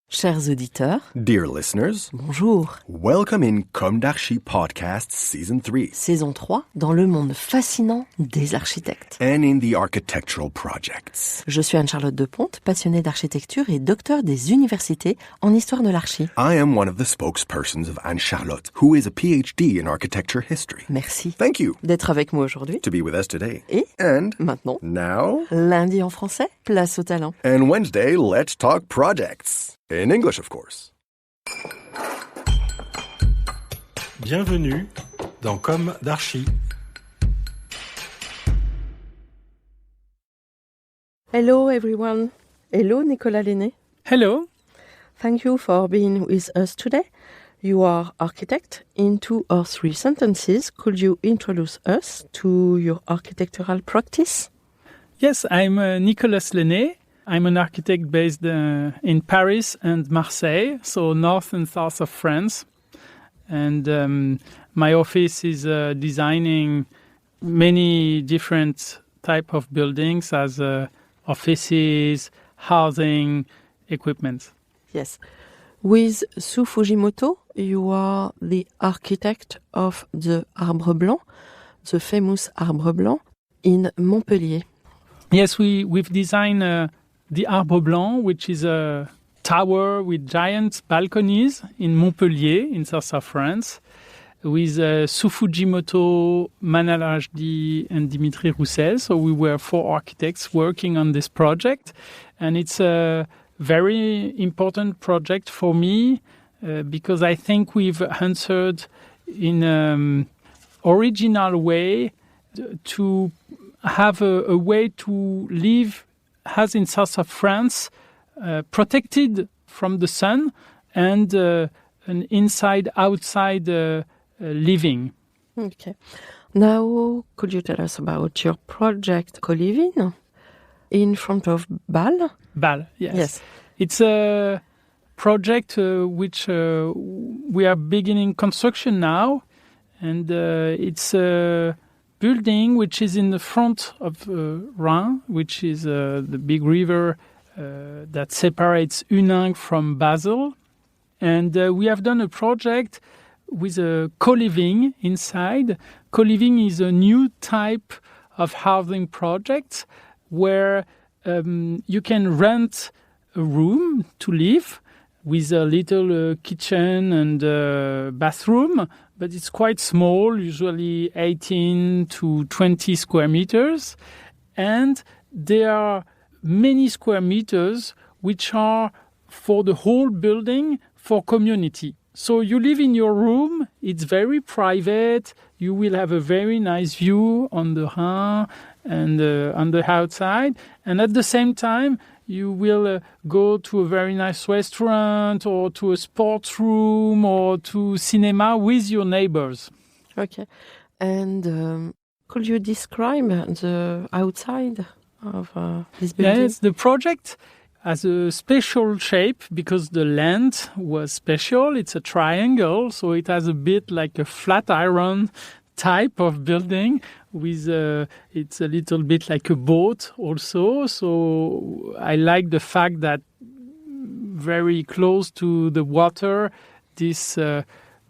Chers auditeurs, Dear listeners, bonjour. welcome in comdarchipodcast Season 3 Saison 3, dans le monde fascinant des architectes. and in the architectural projects. Je suis Anne-Charlotte Deponte, passionnée d'architecture et docteur des universités en histoire de l'archi. I am one of the spokespersons of Anne-Charlotte, who is a PhD in architecture history. Merci Thank you d'être avec moi aujourd'hui. to be with us today. Et And maintenant, now, lundi en français, place au talent. and Wednesday, let's talk projects. In English, of course. Bienvenue dans Comme d'Archi. Hello everyone. Hello Nicolas Laisné. Hello. Thank you for being with us today. You are architect. In 2 or 3 sentences, could you introduce us to your architectural practice? Yes, I'm Nicolas Laisné. I'm an architect based in Paris and Marseille, so north and south of France. And my office is designing many different type of buildings as offices, housing, equipment. Yes. With Sue Fujimoto, you are the architect of the Arbre Blanc, the famous Arbre Blanc in Montpellier. Yes, we've designed the Arbre Blanc, which is a tower with giant balconies in Montpellier, in south of France, with Sue Fujimoto, Manal Rajdi, and Dimitri Roussel. So we were 4 architects working on this project. And it's a very important project for me because I think we've answered in an original way to have a way to live as in south of France, protected from the sun and an inside-outside living. Okay. Now, could you tell us about your project Co-Living in front of Basel? Basel, yes. Yes. It's a project which we are beginning construction now, and it's a building which is in the front of Rhine, which is the big river that separates Huningue from Basel. And we have done a project with a co-living inside. Co-living is a new type of housing project where you can rent a room to live with a little kitchen and bathroom, but it's quite small, usually 18 to 20 square meters. And there are many square meters which are for the whole building for community. So you live in your room, it's very private, you will have a very nice view on the Rhine and on the outside. And at the same time, you will go to a very nice restaurant or to a sports room or to cinema with your neighbors. Okay. And could you describe the outside of this building? Yes, the project has a special shape because the land was special. It's a triangle, so it has a bit like a flat iron type of building with it's a little bit like a boat also. So I like the fact that very close to the water, this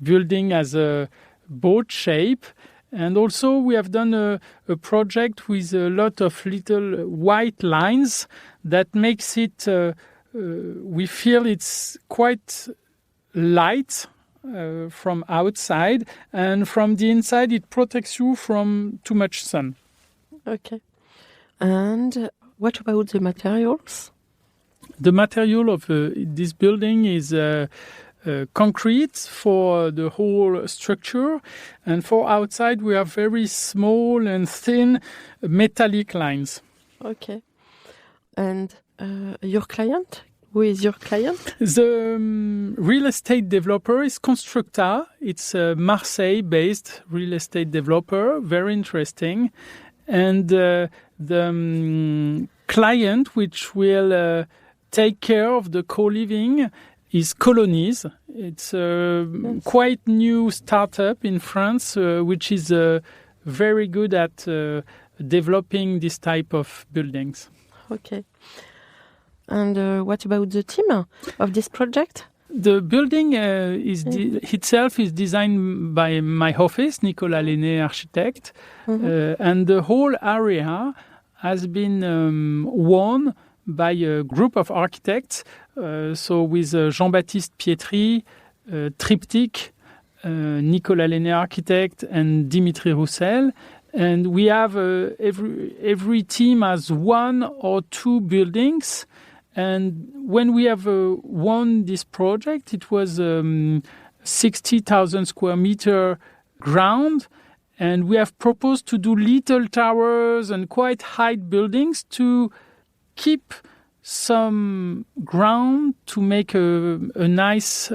building has a boat shape. And also we have done a project with a lot of little white lines that makes it, we feel it's quite light from outside, and from the inside it protects you from too much sun. Okay. And what about the materials? The material of this building is concrete for the whole structure, and for outside we have very small and thin metallic lines. Okay. And your client? Who is your client? The real estate developer is Constructa. It's a Marseille-based real estate developer, very interesting. And the client which will take care of the co-living is Colonies. It's a quite new startup in France, which is very good at developing this type of buildings. Okay. And what about the team of this project? The building itself is designed by my office, Nicolas Laisné Architectes, and the whole area has been won by a group of architects. So with Jean-Baptiste Pietri, Triptyque, Nicolas Laisné Architectes, and Dimitri Roussel. And we have every team has 1 or 2 buildings. And when we have won this project, it was 60,000 square meter ground. And we have proposed to do little towers and quite high buildings to keep some ground to make a nice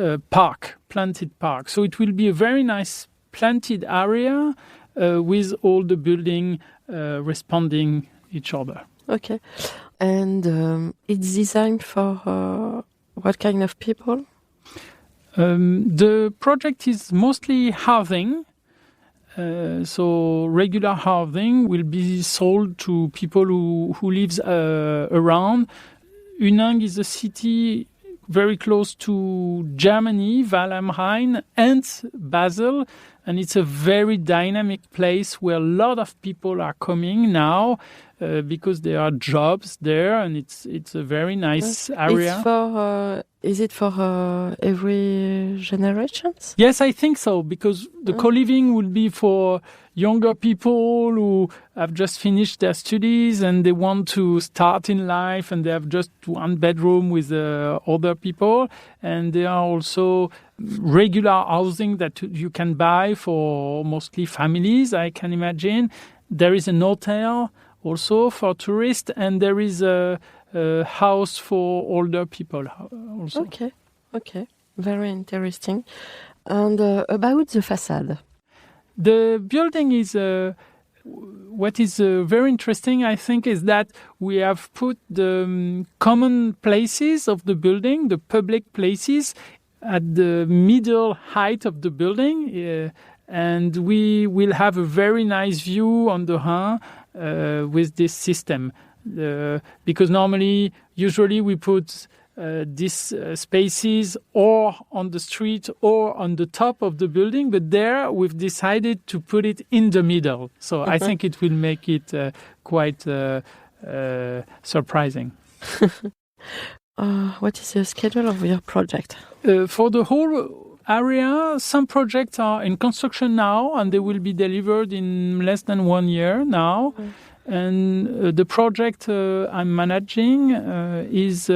planted park. So it will be a very nice planted area with all the building responding each other. Okay. And it's designed for what kind of people? The project is mostly housing. So regular housing will be sold to people who lives around. Huningue is a city very close to Germany, Valais am Rhein, and Basel. And it's a very dynamic place where a lot of people are coming now because there are jobs there, and it's a very nice area. Is it for every generation? Yes, I think so, because the co-living will be for younger people who have just finished their studies and they want to start in life, and they have just 1 bedroom with other people. And there are also regular housing that you can buy for mostly families, I can imagine. There is an hotel also for tourists, and there is a house for older people also. Okay. Very interesting. And about the facade? The building is... what is very interesting, I think, is that we have put the common places of the building, the public places, at the middle height of the building. And we will have a very nice view on the Rhin with this system. Because usually we put these spaces or on the street or on the top of the building, but there we've decided to put it in the middle. So I think it will make it quite surprising. What is the schedule of your project? For the whole area, some projects are in construction now, and they will be delivered in less than 1 year now. And the project I'm managing is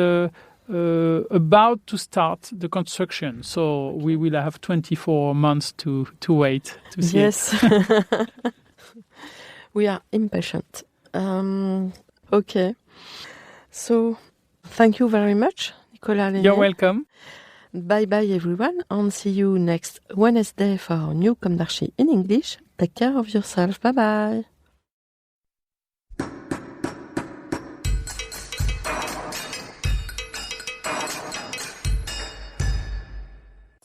about to start the construction. So we will have 24 months to wait to see Yes. We are impatient. Okay. So thank you very much, Nicolas Laisné. You're welcome. Bye-bye, everyone, and see you next Wednesday for our new comdarchi in English. Take care of yourself. Bye-bye.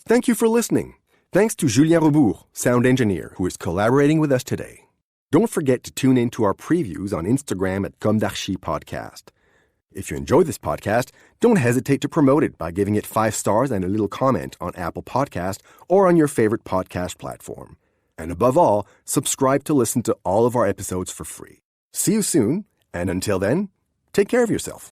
Thank you for listening. Thanks to Julien Rebours, sound engineer, who is collaborating with us today. Don't forget to tune in to our previews on Instagram at comdarchipodcast. If you enjoy this podcast, don't hesitate to promote it by giving it 5 stars and a little comment on Apple Podcast or on your favorite podcast platform. And above all, subscribe to listen to all of our episodes for free. See you soon, and until then, take care of yourself.